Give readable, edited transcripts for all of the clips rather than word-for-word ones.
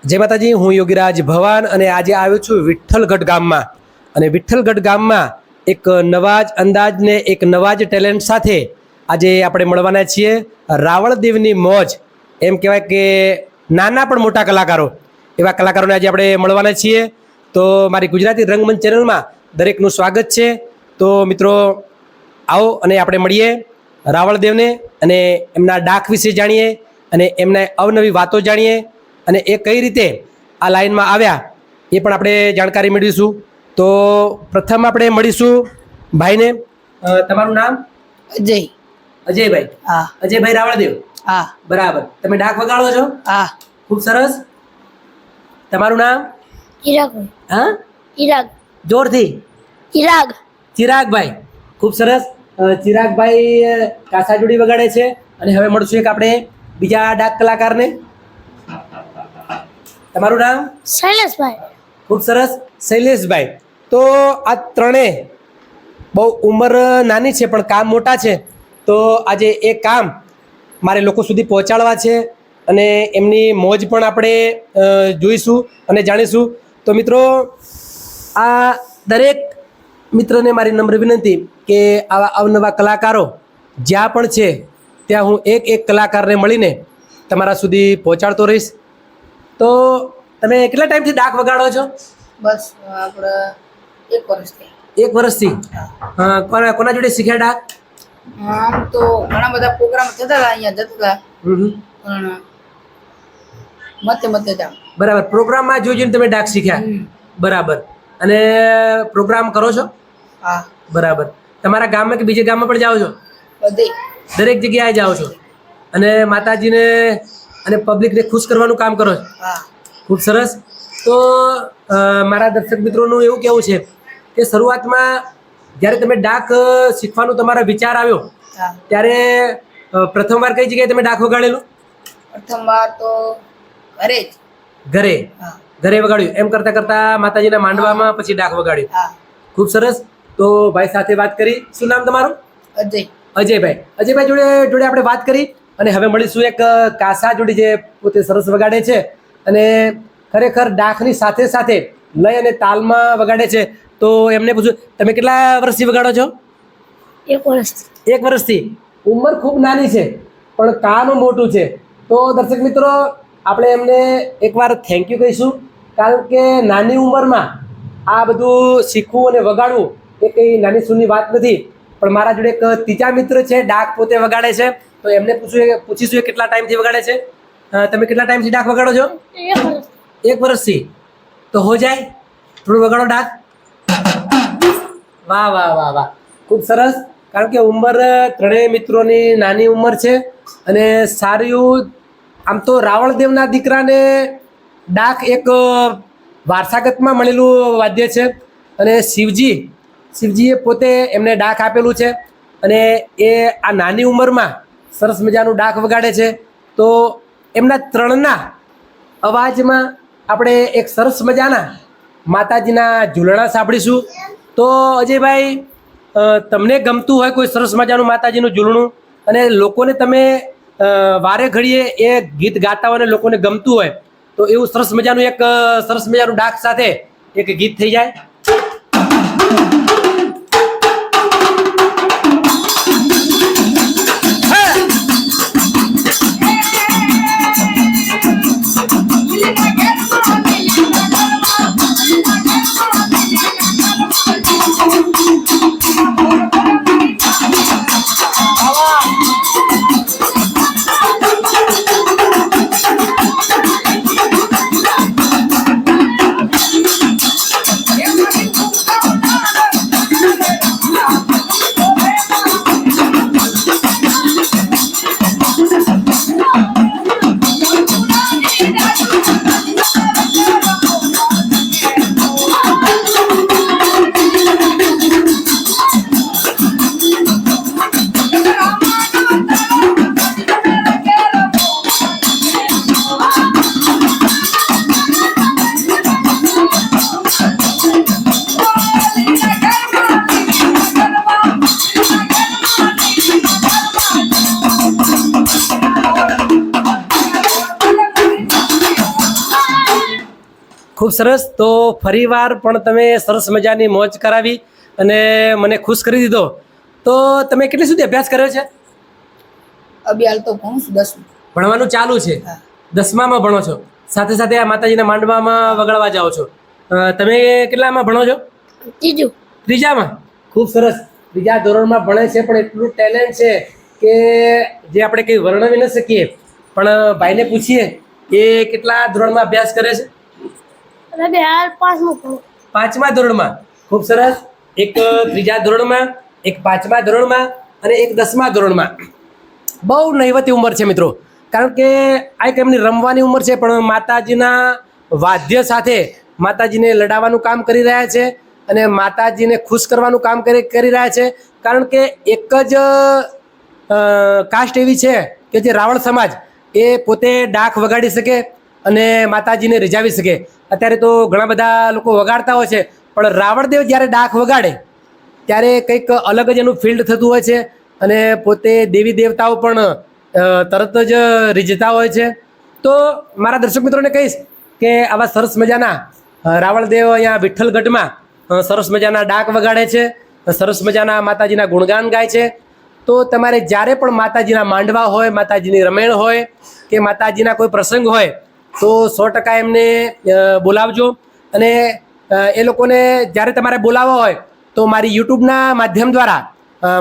જય માતાજી, હું યોગીરાજ ભવાન અને આજે આવ્યો છું વિઠ્ઠલગઢ ગામમાં. અને વિઠ્ઠલગઢ ગામમાં એક નવા જ અંદાજને એક નવા જ ટેલેન્ટ સાથે આજે આપણે મળવાના છીએ. રાવળદેવની મોજ, એમ કહેવાય કે નાના પણ મોટા કલાકારો, એવા કલાકારોને આજે આપણે મળવાના છીએ. તો મારી ગુજરાતી રંગમંચ ચેનલમાં દરેકનું સ્વાગત છે. તો મિત્રો આવો અને આપણે મળીએ રાવળદેવને અને એમના ડાક વિશે જાણીએ અને એમને અવનવી વાતો જાણીએ અને એ કઈ રીતે આ લાઈનમાં આવ્યા એ પણ આપણે જાણકારી મેળવીશું. તો પ્રથમ આપણે મળીશું ભાઈને. તમારું નામ? અજય. અજયભાઈ. હા. અજયભાઈ રાવળદેવ. હા. બરાબર. તમે ડાક વગાડો છો? હા. ખૂબ સરસ. તમારું નામ? ચિરાગભાઈ. હા, ચિરાગ. જોરથી. ચિરાગ. ચિરાગભાઈ. ખૂબ સરસ. ચિરાગભાઈ કાસાજોડી વગાડે છે. અને હવે મળશું એક આપણે બીજા ડાક કલાકારને. તમારું નામ? શૈલેષભાઈ. ખૂબ સરસ. શૈલેષભાઈ. તો આ ત્રણેય બહુ ઉંમર નાની છે પણ કામ મોટા છે. તો આજે એ કામ મારે લોકો સુધી પહોંચાડવા છે અને એમની મોજ પણ આપણે જોઈશું અને જાણીશું. તો મિત્રો, આ દરેક મિત્રને મારી નમ્ર વિનંતી કે આવા અવનવા કલાકારો જ્યાં પણ છે ત્યાં હું એક એક કલાકારને મળીને તમારા સુધી પહોંચાડતો રહીશ. તો તમે કેટલા ટાઈમથી ડાક વગાડો છો? બસ આપણે 1 વર્ષથી. 1 વર્ષથી. કોના જોડે શીખ્યા ડાક? આમ તો ઘણા બધા પ્રોગ્રામ થતા હતા, અહીંયા જતા હતા, પણ મતે જાવ. બરાબર. પ્રોગ્રામમાં જોઈ જોઈને તમે ડાક શીખ્યા. બરાબર. અને પ્રોગ્રામ કરો છો? હા. બરાબર. તમારા ગામમાં કે બીજા ગામમાં પણ જાઓ છો? બધે. દરેક જગ્યાએ જાઓ છો અને માતાજીને અને પબ્લિકને ખુશ કરવાનું કામ કરો છો. હા. ખૂબ સરસ. તો મારા દર્શક મિત્રોનું એવું કહેવું છે કે શરૂઆતમાં જ્યારે તમે ડાક શીખવાનો તમારો વિચાર આવ્યો હા. ત્યારે પ્રથમવાર કઈ જગ્યાએ તમે ડાક વગાડેલું? પ્રથમ વાર તો ઘરે જ. ઘરે. હા. ઘરે વગાડ્યું. એમ કરતા કરતા માતાજીના માંડવામાં પછી ડાક વગાડ્યું. હા. ખૂબ સરસ. તો ભાઈ સાથે વાત કરી. શું નામ તમારું? અજય. અજયભાઈ. અજયભાઈ જોડે આપણે વાત કરી અને હવે મળીશું એક કાસા જોડી જે પોતે સરસ વગાડે છે અને ખરેખર ડાકની સાથે સાથે લય અને તાલમાં વગાડે છે. તો એમને પૂછું, તમે કેટલા વર્ષથી વગાડો છો? 1 વર્ષ. 1 વર્ષથી. ઉંમર ખૂબ નાની છે પણ કામ મોટું છે. તો દર્શક મિત્રો, આપણે એમને એકવાર થેન્ક યુ કહીશું, કારણ કે નાની ઉંમરમાં આ બધું શીખવું અને વગાડવું એ કંઈ નાની સૂની વાત નથી. પણ મારા જોડે એક ત્રીજા મિત્ર છે, ડાક પોતે વગાડે છે. તો એમને પૂછીશું એ કેટલા ટાઈમથી વગાડે છે. તમે કેટલા ટાઈમથી ડાક વગાડો છો? 1 વર્ષ. 1 વર્ષથી. તો હો જાય થોડું વગાડો ડાક. વાહ વાહ વાહ વાહ. ખૂબ સરસ. કારણ કે ઉંમર ત્રણેય મિત્રોની નાની ઉંમર છે અને સારું. આમ તો રાવળદેવના દીકરાને ડાક એક વારસાગતમાં મળેલું વાદ્ય છે અને શિવજીએ પોતે એમને ડાક આપેલું છે અને એ આ નાની ઉંમરમાં સરસ મજાનું ડાક વગાડે છે. તો એમના ત્રણના અવાજમાં આપણે એક સરસ મજાના માતાજીના ઝૂલણા સાંભળીશું. તો અજયભાઈ, તમને ગમતું હોય કોઈ સરસ મજાનું માતાજીનું ઝૂલણું અને લોકોને તમે વારે ઘડીએ એ ગીત ગાતા હોય અને લોકોને ગમતું હોય, તો એવું સરસ મજાનું ડાક સાથે એક ગીત થઈ જાય. ખૂબ સરસ. તો ફરીવાર પણ તમે સરસ મજાની મોજ કરાવી અને મને ખુશ કરી દીધો. તો તમે કેટલી સુધી અભ્યાસ કર્યો છે? અભી હાલ તો ભણું છું 10. ભણવાનું ચાલુ છે, હા. 10મામાં ભણો છો, સાથે સાથે આ માતાજીના માંડવામાં વગાડવા જાઓ છો. તમે કેટલામાં ભણો છો? ત્રીજું. ત્રીજામાં. ખૂબ સરસ. ત્રીજા ધોરણમાં ભણે છે, પણ એટલું ટેલેન્ટ છે કે જે આપણે કંઈ વર્ણવી ન શકીએ. પણ ભાઈને પૂછીએ એ કેટલા ધોરણમાં અભ્યાસ કરે છે? અને બે હાલ 5મું ભણું. 5મા ધોરણમાં. ખૂબ સરસ. એક ત્રીજા ધોરણમાં, એક 5મા ધોરણમાં અને એક 10મા ધોરણમાં. બહુ નહીવતી ઉંમર છે મિત્રો, કારણ કે આ એક એમની રમવાની ઉંમર છે, પણ માતાજીના વાદ્ય સાથે માતાજીને લડાવવાનું કામ કરી રહ્યા છે અને માતાજીને ખુશ કરવાનું કામ કરી રહ્યા છે. કારણ કે એક જ કાસ્ટ એવી છે કે જે રાવણ સમાજ એ પોતે ડાક વગાડી શકે અને માતાજીને રીઝાવી શકે. અત્યારે તો ઘણા બધા લોકો વગાડતા હોય છે, પણ રાવણદેવ જ્યારે ડાક વગાડે ત્યારે કંઈક અલગ જ એનું ફિલ્ડ થતું હોય છે અને પોતે દેવી દેવતાઓ પણ તરત જ રીઝતા હોય છે. તો મારા દર્શક મિત્રોને કહીશ કે આવા સરસ મજાના રાવણદેવ અહીંયા વિઠ્ઠલગઢમાં સરસ મજાના ડાક વગાડે છે, સરસ મજાના માતાજીના ગુણગાન ગાય છે. તો તમારે જ્યારે પણ માતાજીના માંડવા હોય, માતાજીની રમેણ હોય કે માતાજીના કોઈ પ્રસંગ હોય તો 100% એમને બોલાવજો. અને એ લોકોને જ્યારે તમારે બોલાવવા હોય તો મારી યુટ્યુબના માધ્યમ દ્વારા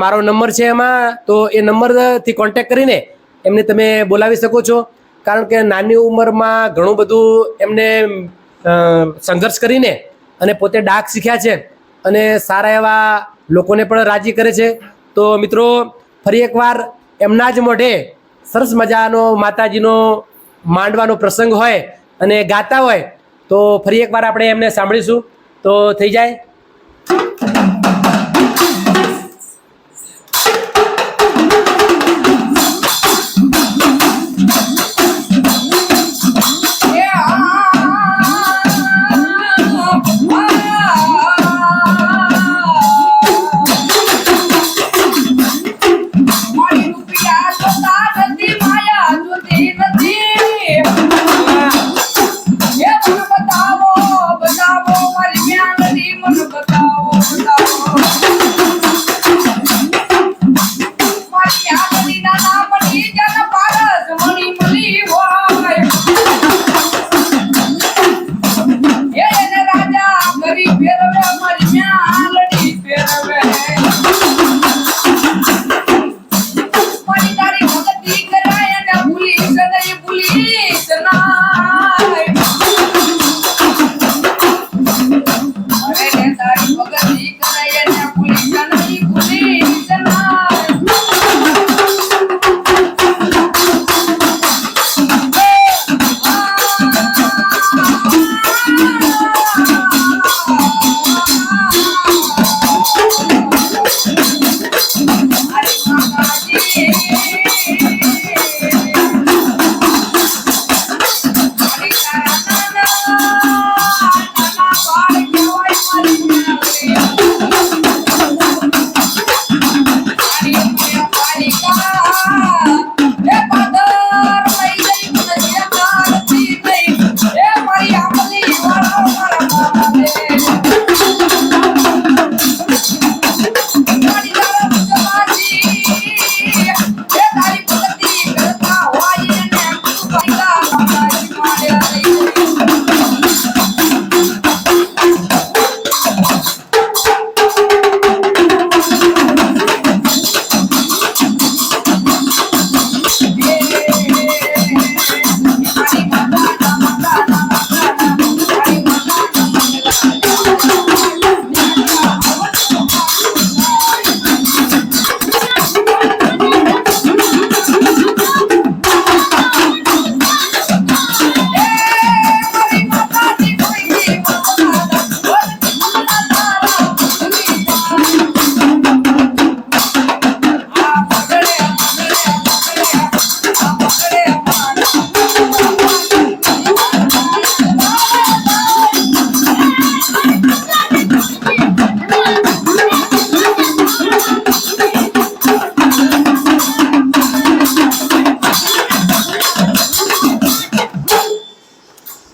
મારો નંબર છે એમાં, તો એ નંબરથી કોન્ટેક્ટ કરીને એમને તમે બોલાવી શકો છો. કારણ કે નાની ઉંમરમાં ઘણું બધું એમને સંઘર્ષ કરીને અને પોતે ડાક શીખ્યા છે અને સારા એવા લોકોને પણ રાજી કરે છે. તો મિત્રો, ફરી એકવાર એમના જ મોઢે સરસ મજાનો માતાજીનો માંડવાનો પ્રસંગ હોય અને ગાતા હોય તો ફરી એકવાર આપણે એમને સાંભળીશું. તો થઈ જાય.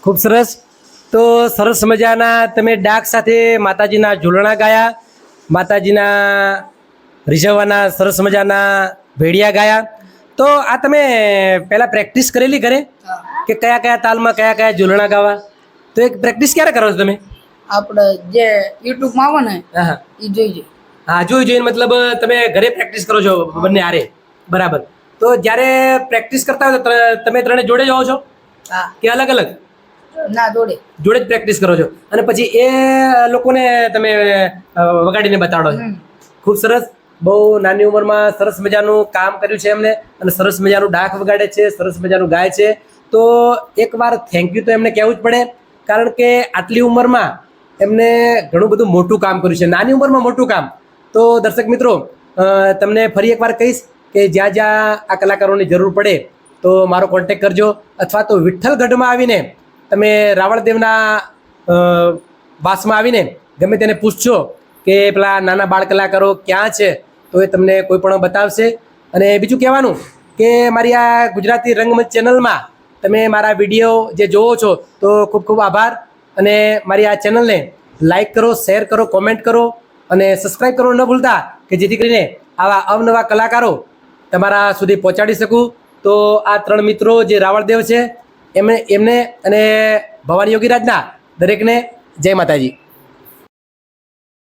ખૂબ સરસ. તો સરસ મજાના તમે ડાક સાથે માતાજીના ઝૂલણા ગાયા, માતાજીના રીઝવવાના સરસ મજાના ભેડિયા ગાયા. તો આ તમે પહેલાં પ્રેક્ટિસ કરેલી ઘરે હા. કે કયા કયા તાલમાં કયા કયા ઝૂલણા ગાવા? તો એક પ્રેક્ટિસ ક્યારે કરો છો તમે? આપણે જે યુટ્યુબમાં આવે ને હા હા એ જોઈજે. હા, જોઈને મતલબ તમે ઘરે પ્રેક્ટિસ કરો છો બંને હારે, બરાબર. તો જ્યારે પ્રેક્ટિસ કરતા હોય તો તમે ત્રણે જોડે જાઓ છો હા. કે અલગ અલગ? ના જોડે. જોડે જ પ્રેક્ટિસ કરો છો અને પછી એ લોકોને તમે વગાડીને બતાડો છો. હમ. ખૂબ સરસ. બહુ નાની ઉંમરમાં સરસ મજાનું કામ કર્યું છે એમને અને સરસ મજાનું ડાક વગાડે છે, સરસ મજાનું ગાય છે. તો એકવાર થેન્ક યુ તો એમને કહેવું જ પડે, કારણ કે આટલી ઉંમરમાં એમને ઘણું બધું મોટું કામ કર્યું છે, નાની ઉંમરમાં મોટું કામ. તો દર્શક મિત્રો, તમને ફરી એકવાર કહીશ કે જ્યાં જ્યાં આ કલાકારોની જરૂર પડે તો મારો કોન્ટેક્ટ કરજો, અથવા તો વિઠ્ઠલગઢમાં આવીને તમે રાવળદેવના વાસમાં આવીને ગમે તેને પૂછજો કે પેલા નાના બાળ કલાકારો ક્યાં છે, તો એ તમને કોઈ પણ બતાવશે. અને બીજું કહેવાનું કે મારી આ ગુજરાતી રંગમંચ ચેનલમાં તમે મારા વિડીયો જે જોવો છો તો ખૂબ ખૂબ આભાર. અને મારી આ ચેનલને લાઈક કરો, શેર કરો, કોમેન્ટ કરો અને સબસ્ક્રાઈબ કરવાનું ન ભૂલતા, કે જેથી કરીને આવા અવનવા કલાકારો તમારા સુધી પહોંચાડી શકું. તો આ 3 મિત્રો જે રાવળદેવ છે એમને અને ભવાની યોગીરાજના દરેકને જય માતાજી.